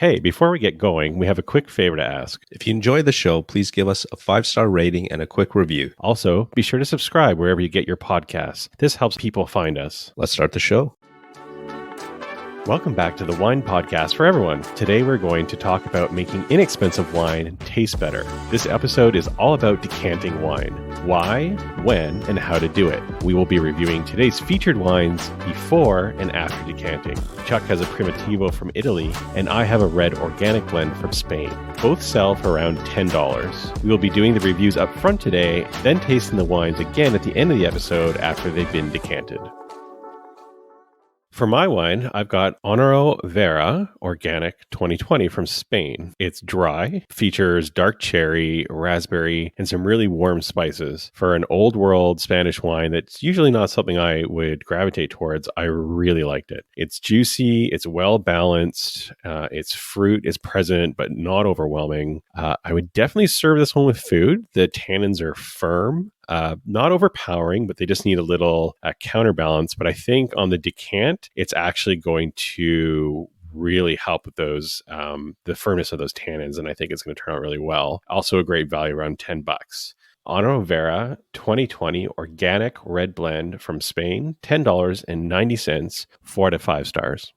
Hey, before we get going, we have a quick favor to ask. If you enjoy the show, please give us a 5-star rating and a quick review. Also, be sure to subscribe wherever you get your podcasts. This helps people find us. Let's start the show. Welcome back to the Wine Podcast for everyone. Today we're going to talk about making inexpensive wine taste better. This episode is all about decanting wine. Why, when, and how to do it. We will be reviewing today's featured wines before and after decanting. Chuck has a Primitivo from Italy, and I have a red organic blend from Spain. Both sell for around $10. We will be doing the reviews up front today, then tasting the wines again at the end of the episode after they've been decanted. For my wine, I've got Honoro Vera Organic 2020 from Spain. It's dry, features dark cherry, raspberry, and some really warm spices. For an old world Spanish wine that's usually not something I would gravitate towards, I really liked it. It's juicy, it's well balanced, its fruit is present but not overwhelming. I would definitely serve this one with food. The tannins are firm. Not overpowering, but they just need a little counterbalance. But I think on the decant, it's actually going to really help with those, the firmness of those tannins. And I think it's going to turn out really well. Also a great value, around $10. Honoro Vera 2020 Organic Red Blend from Spain, $10.90, 4 out of 5 stars.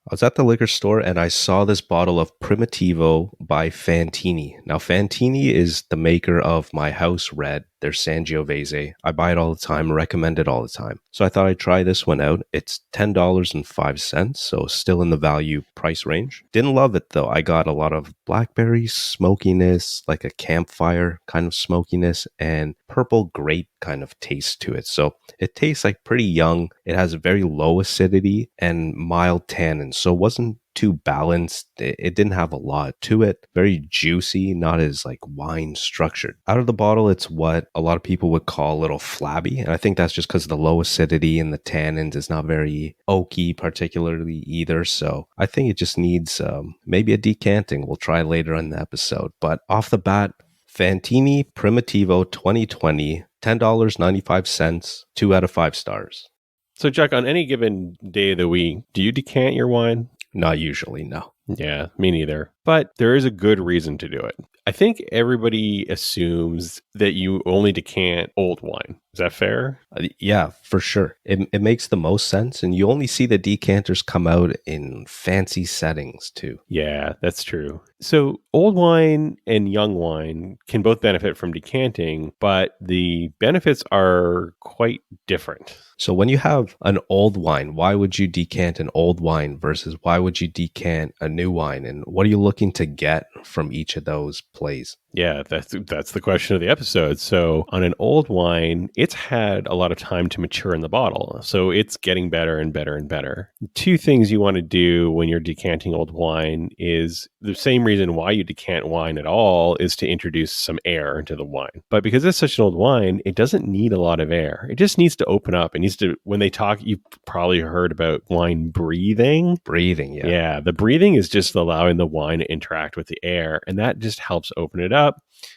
I was at the liquor store and I saw this bottle of Primitivo by Fantini. Now, Fantini is the maker of my house red, their Sangiovese. I buy it all the time, recommend it all the time. So I thought I'd try this one out. It's $10.05, so still in the value price range. Didn't love it though. I got a lot of blackberry smokiness, like a campfire kind of smokiness, and purple grape kind of taste to it. So it tastes like pretty young. It has a very low acidity and mild tannins. So it wasn't too balanced. It didn't have a lot to it. Very juicy, not as like wine structured. Out of the bottle, it's what a lot of people would call a little flabby. And I think that's just because of the low acidity and the tannins. It's not very oaky particularly either. So I think it just needs maybe a decanting. We'll try later in the episode. But off the bat, Fantini Primitivo 2020, $10.95, 2 out of 5 stars. So Chuck, on any given day of the week, do you decant your wine? Not usually, no. Yeah, me neither. But there is a good reason to do it. I think everybody assumes that you only decant old wine. Is that fair? Yeah, for sure. It makes the most sense. And you only see the decanters come out in fancy settings too. Yeah, that's true. So old wine and young wine can both benefit from decanting, but the benefits are quite different. So when you have an old wine, why would you decant an old wine versus why would you decant a new wine? And what are you looking to get from each of those plays? Yeah, that's the question of the episode. So on an old wine, it's had a lot of time to mature in the bottle. So it's getting better and better and better. Two things you want to do when you're decanting old wine is the same reason why you decant wine at all is to introduce some air into the wine. But because it's such an old wine, it doesn't need a lot of air. It just needs to open up. It needs to, when they talk, you've probably heard about wine breathing. Breathing, yeah. Yeah, the breathing is just allowing the wine to interact with the air, and that just helps open it up.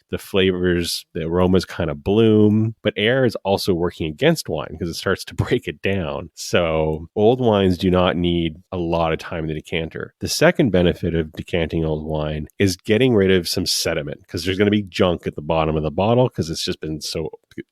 The flavors, the aromas kind of bloom, but air is also working against wine because it starts to break it down. So old wines do not need a lot of time in the decanter. The second benefit of decanting old wine is getting rid of some sediment because there's going to be junk at the bottom of the bottle because it's just been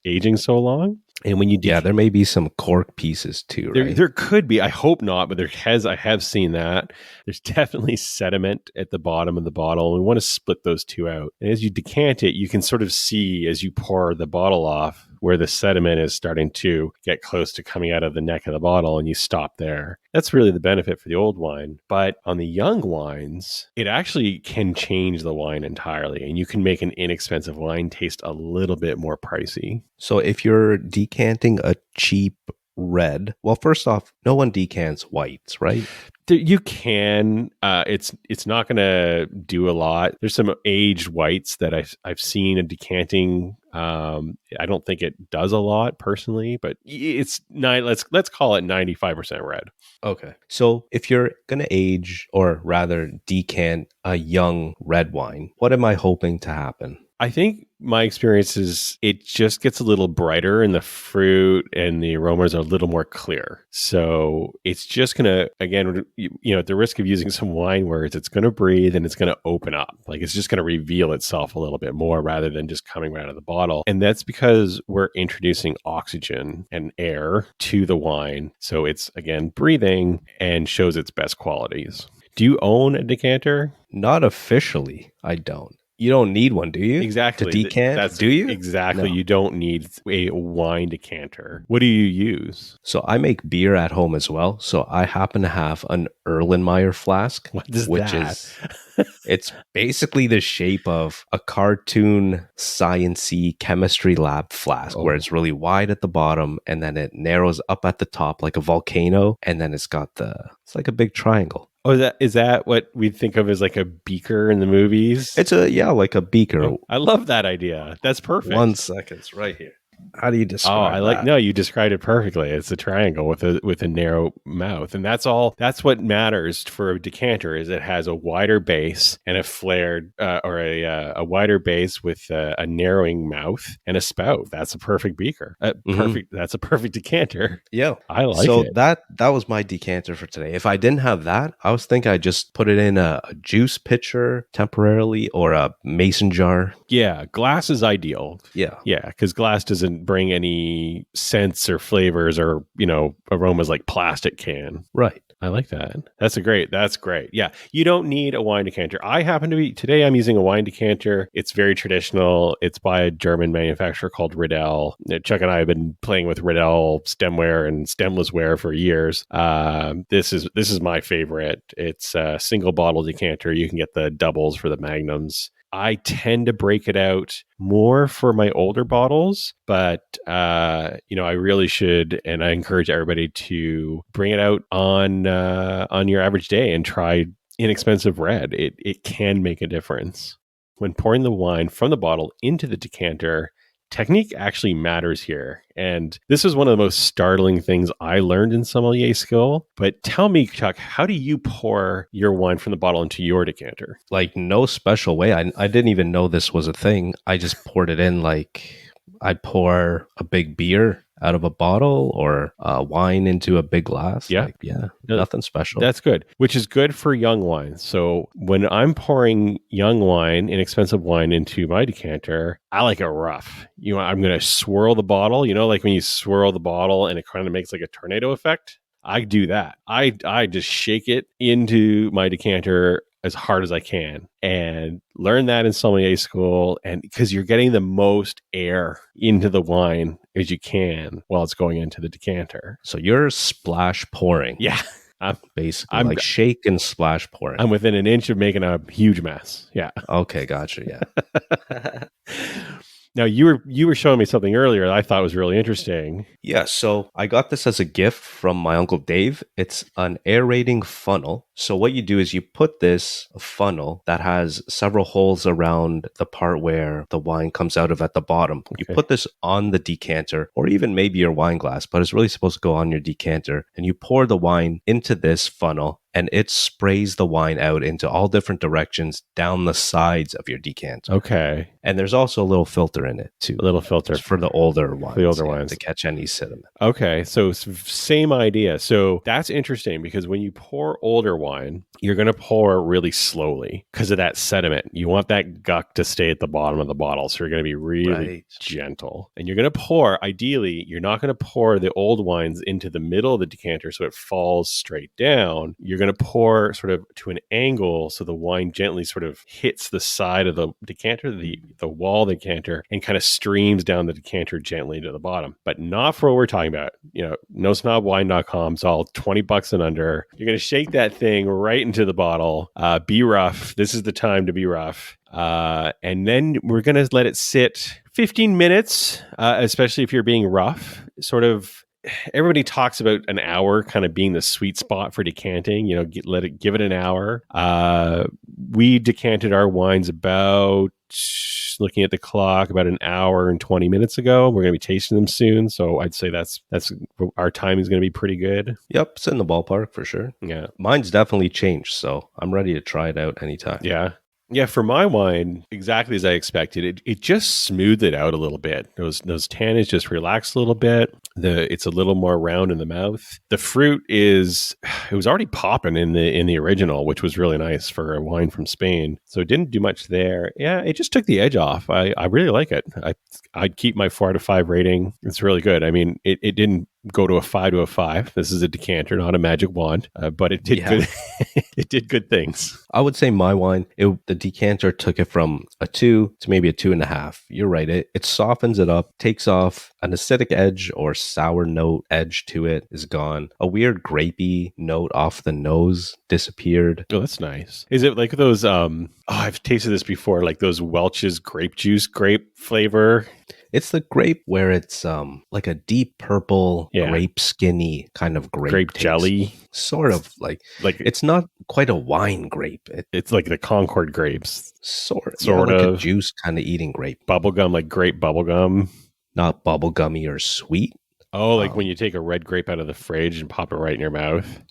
aging so long. And when you there may be some cork pieces too, right? There could be. I hope not, but I have seen that. There's definitely sediment at the bottom of the bottle. And we want to split those two out. And as you decant it, you can sort of see as you pour the bottle off where the sediment is starting to get close to coming out of the neck of the bottle, and you stop there. That's really the benefit for the old wine. But on the young wines, it actually can change the wine entirely, and you can make an inexpensive wine taste a little bit more pricey. So if you're decanting a cheap red, well, first off, no one decants whites, right? You can. It's not going to do a lot. There's some aged whites that I've seen in decanting. I don't think it does a lot personally, but it's let's call it 95% red. Okay. So if you're going to age or rather decant a young red wine, what am I hoping to happen? I think my experience is it just gets a little brighter and the fruit and the aromas are a little more clear. So it's just going to, again, at the risk of using some wine words, it's going to breathe and it's going to open up. Like it's just going to reveal itself a little bit more rather than just coming right out of the bottle. And that's because we're introducing oxygen and air to the wine. So it's, again, breathing and shows its best qualities. Do you own a decanter? Not officially, I don't. You don't need one, do you? Exactly. To decant? Do you? Exactly. No. You don't need a wine decanter. What do you use? So I make beer at home as well. So I happen to have an Erlenmeyer flask. What is which that? is it's basically the shape of a cartoon science-y chemistry lab flask where it's really wide at the bottom and then it narrows up at the top like a volcano, and then it's like a big triangle. Oh, is that what we think of as like a beaker in the movies? It's like a beaker. Oh, I love that idea. That's perfect. 1 second, it's right here. How do you describe that? No, you described it perfectly. It's a triangle with a narrow mouth. And that's what matters for a decanter is it has a wider base and a flared or a wider base with a narrowing mouth and a spout. That's a perfect beaker. That's a perfect decanter. Yeah. I like it. So that was my decanter for today. If I didn't have that, I was thinking I'd just put it in a juice pitcher temporarily or a mason jar. Yeah, glass is ideal. Yeah. Yeah, because glass doesn't bring any scents or flavors or, aromas like plastic can. Right. I like that. That's great. Yeah. You don't need a wine decanter. Today I'm using a wine decanter. It's very traditional. It's by a German manufacturer called Riedel. Chuck and I have been playing with Riedel stemware and stemless ware for years. This is my favorite. It's a single bottle decanter. You can get the doubles for the magnums. I tend to break it out more for my older bottles, but I really should, and I encourage everybody to bring it out on your average day and try inexpensive red. It can make a difference. When pouring the wine from the bottle into the decanter, technique actually matters here. And this is one of the most startling things I learned in sommelier school. But tell me, Chuck, how do you pour your wine from the bottle into your decanter? Like no special way. I didn't even know this was a thing. I just poured it in like I'd pour a big beer out of a bottle or wine into a big glass. Yeah. Nothing special. That's good, which is good for young wine. So when I'm pouring young wine, inexpensive wine into my decanter, I like it rough. I'm going to swirl the bottle, like when you swirl the bottle and it kind of makes like a tornado effect. I do that. I just shake it into my decanter as hard as I can and learn that in sommelier school. And because you're getting the most air into the wine as you can while it's going into the decanter. So you're splash pouring. Yeah. I'm like shake and splash pouring. I'm within an inch of making a huge mess. Yeah. Okay. Gotcha. Yeah. Now, you were showing me something earlier that I thought was really interesting. Yeah, so I got this as a gift from my Uncle Dave. It's an aerating funnel. So what you do is you put this funnel that has several holes around the part where the wine comes out of at the bottom. Okay. You put this on the decanter or even maybe your wine glass, but it's really supposed to go on your decanter. And you pour the wine into this funnel and it sprays the wine out into all different directions down the sides of your decanter. Okay. And there's also a little filter in it too. A little filter for the older wines. The older wines. To catch any sediment. Okay. So same idea. So that's interesting because when you pour older wine, you're going to pour really slowly because of that sediment. You want that guck to stay at the bottom of the bottle. So you're going to be really gentle. And you're going to pour, ideally, you're not going to pour the old wines into the middle of the decanter so it falls straight down. You're going to pour sort of to an angle so the wine gently sort of hits the side of the decanter, the wall of the decanter, and kind of streams down the decanter gently to the bottom. But not for what we're talking about. NoSnobWine.com. It's all $20 and under. You're going to shake that thing right into the bottle. Be rough. This is the time to be rough. And then we're going to let it sit 15 minutes, especially if you're being rough. Sort of, everybody talks about an hour kind of being the sweet spot for decanting. Give it an hour. We decanted our wines about, looking at the clock, about an hour and 20 minutes ago. We're going to be tasting them soon. So I'd say that's our time is going to be pretty good. Yep. It's in the ballpark for sure. Yeah. Mine's definitely changed. So I'm ready to try it out anytime. Yeah. Yeah, for my wine, exactly as I expected. It just smoothed it out a little bit. Those tannins just relaxed a little bit. It's a little more round in the mouth. The fruit is it was already popping in the original, which was really nice for a wine from Spain. So it didn't do much there. Yeah, it just took the edge off. I really like it. I'd keep my 4 out of 5 rating. It's really good. I mean, it didn't go to a 5 to a 5. This is a decanter, not a magic wand, but it did good. It did good things. I would say my wine, the decanter took it from a 2 to maybe a 2.5. You're right. It softens it up, takes off an acidic edge or sour note edge to it is gone. A weird grapey note off the nose disappeared. Oh, that's nice. Is it like those, I've tasted this before, like those Welch's grape juice grape flavor? It's the grape where it's like a deep purple, grape skinny kind of grape taste. Jelly. Sort of like it's not quite a wine grape. It's like the Concord grapes. Sort of. Like a juice kind of eating grape. Bubblegum, like grape bubblegum. Not bubblegummy or sweet. Oh, like when you take a red grape out of the fridge and pop it right in your mouth.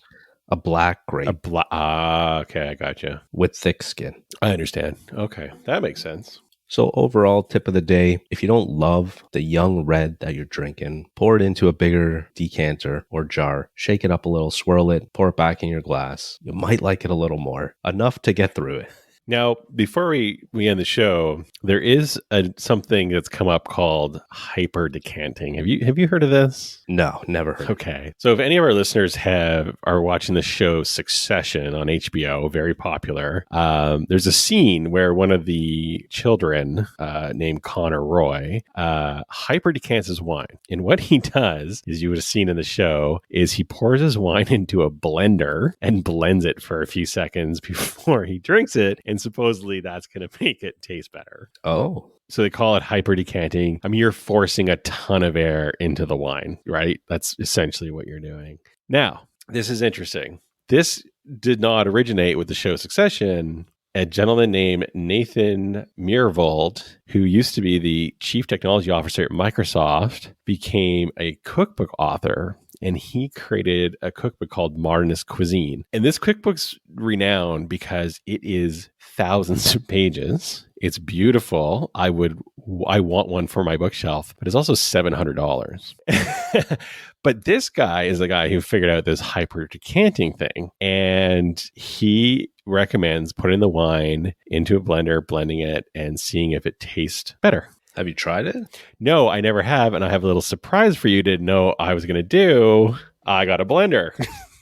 A black grape. Okay, I gotcha. With thick skin. I understand. Okay, that makes sense. So overall, tip of the day, if you don't love the young red that you're drinking, pour it into a bigger decanter or jar, shake it up a little, swirl it, pour it back in your glass. You might like it a little more, enough to get through it. Now, before we end the show, there is something that's come up called hyper decanting. Have you heard of this? No, never heard. Okay. So if any of our listeners are watching the show Succession on HBO, very popular, there's a scene where one of the children named Connor Roy hyper decants his wine. And what he does, as you would have seen in the show, is he pours his wine into a blender and blends it for a few seconds before he drinks it. And supposedly that's going to make it taste better. Oh. So they call it hyper decanting. I mean, you're forcing a ton of air into the wine, right? That's essentially what you're doing. Now, this is interesting. This did not originate with the show Succession. A gentleman named Nathan Myhrvold, who used to be the chief technology officer at Microsoft, became a cookbook author. And he created a cookbook called Modernist Cuisine. And this cookbook's renowned because it is thousands of pages. It's beautiful. I want one for my bookshelf, but it's also $700. But this guy is the guy who figured out this hyper decanting thing. And he recommends putting the wine into a blender, blending it, and seeing if it tastes better. Have you tried it? No, I never have. And I have a little surprise for you to know I was going to do. I got a blender.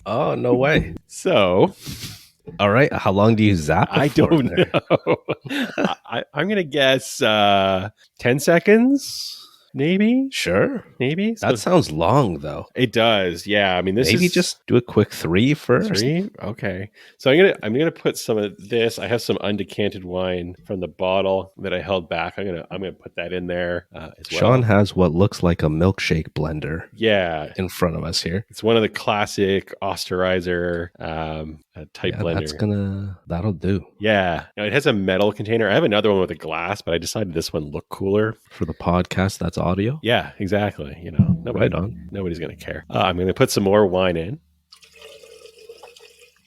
Oh, no way. So, all right. How long do you zap it I for don't know. I'm going to guess 10 seconds. Maybe. Sure. Maybe. That sounds long, though. It does. Yeah. I mean, maybe just do a quick 3 first. 3? Okay. So I'm gonna put some of this. I have some undecanted wine from the bottle that I held back. I'm gonna put that in there as well. Sean has what looks like a milkshake blender. Yeah. In front of us here. It's one of the classic Osterizer type blender. That'll do. Yeah. It has a metal container. I have another one with a glass, but I decided this one looked cooler. For the podcast, that's audio? Yeah, exactly. Right on. Nobody's going to care. I'm going to put some more wine in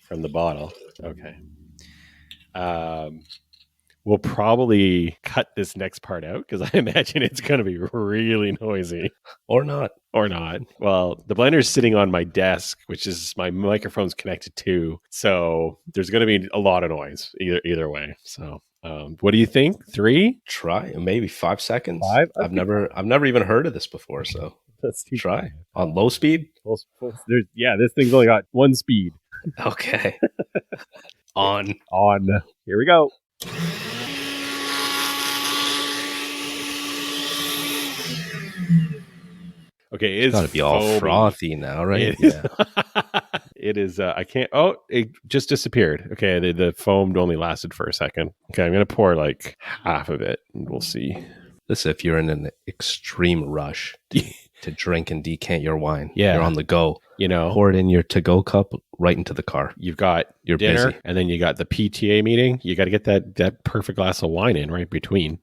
from the bottle. Okay. We'll probably cut this next part out because I imagine it's going to be really noisy. Or not. Well, the blender is sitting on my desk, which is my microphone's connected to. So there's going to be a lot of noise either way. So what do you think? 3? Try maybe 5 seconds. 5? I've never even heard of this before. So let's try on low speed. This thing's only got 1 speed. Okay. On. Here we go. Okay, it's gotta be all frothy now, right? It is. I can't. Oh, it just disappeared. Okay, the foam only lasted for a second. Okay, I'm gonna pour like half of it, and we'll see. This if you're in an extreme rush to drink and decant your wine. Yeah, you're on the go. Pour it in your to-go cup right into the car. You've got your dinner, busy. And then you got the PTA meeting. You got to get that perfect glass of wine in right between.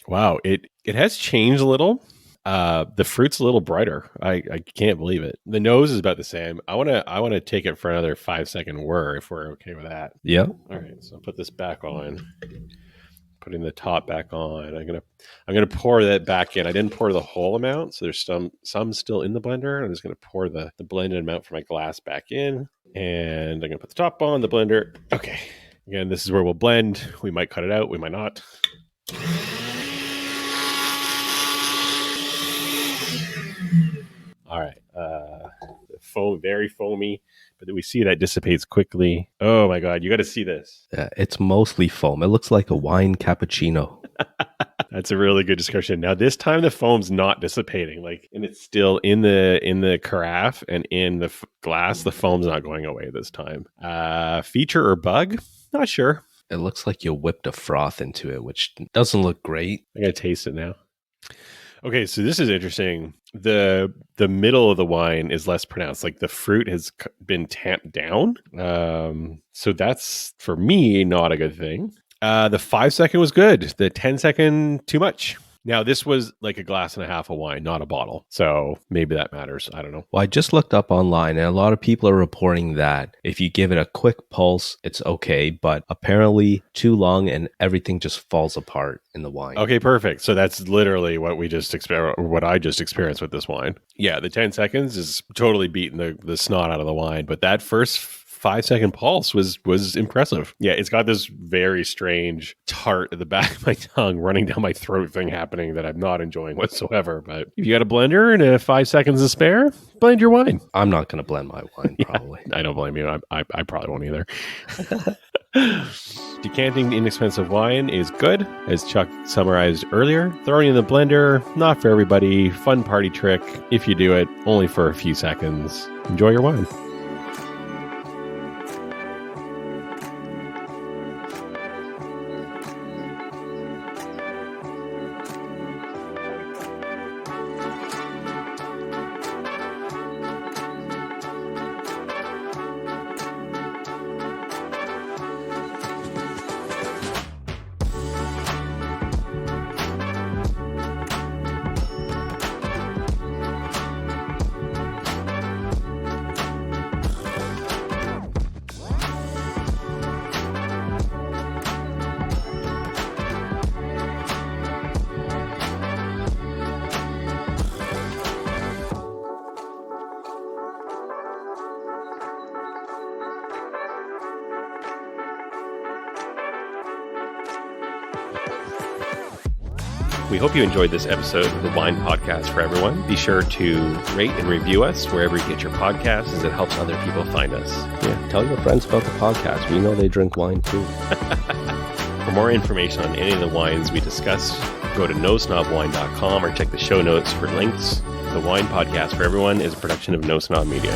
Wow, it has changed a little. The fruit's a little brighter. I can't believe it. The nose is about the same. I wanna take it for another 5-second whir if we're okay with that. Yeah. All right, so I'll put this back on. Putting the top back on. I'm gonna pour that back in. I didn't pour the whole amount, so there's some still in the blender. I'm just gonna pour the blended amount from my glass back in, and I'm gonna put the top on the blender. Okay. Again, this is where we'll blend. We might cut it out. We might not. All right. Foam, very foamy, but then we see that dissipates quickly. Oh my God, you got to see this. Yeah, it's mostly foam. It looks like a wine cappuccino. That's a really good description. Now this time the foam's not dissipating, and it's still in the carafe and in the glass. The foam's not going away this time. Feature or bug? Not sure. It looks like you whipped a froth into it, which doesn't look great. I gotta taste it now. Okay, so this is interesting. The middle of the wine is less pronounced. Like the fruit has been tamped down. So that's, for me, not a good thing. The 5-second was good. The 10-second, too much. Now, this was like a glass and a half of wine, not a bottle. So maybe that matters. I don't know. Well, I just looked up online, and a lot of people are reporting that if you give it a quick pulse, it's okay. But apparently, too long and everything just falls apart in the wine. Okay, perfect. So that's literally what what I just experienced with this wine. Yeah, the 10 seconds is totally beating the snot out of the wine. But that first 5-second pulse was impressive. Yeah, it's got this very strange tart at the back of my tongue running down my throat thing happening that I'm not enjoying whatsoever. But if you got a blender and 5 seconds to spare, blend your wine. I'm not going to blend my wine, probably. Yeah, I don't blame you. I probably won't either. Decanting inexpensive wine is good, as Chuck summarized earlier. Throwing in the blender, not for everybody. Fun party trick. If you do it, only for a few seconds. Enjoy your wine. We hope you enjoyed this episode of the Wine Podcast for Everyone. Be sure to rate and review us wherever you get your podcasts, as it helps other people find us. Yeah, tell your friends about the podcast. We know they drink wine too. For more information on any of the wines we discuss, go to nosnobwine.com or check the show notes for links. The Wine Podcast for Everyone is a production of No Snob Media.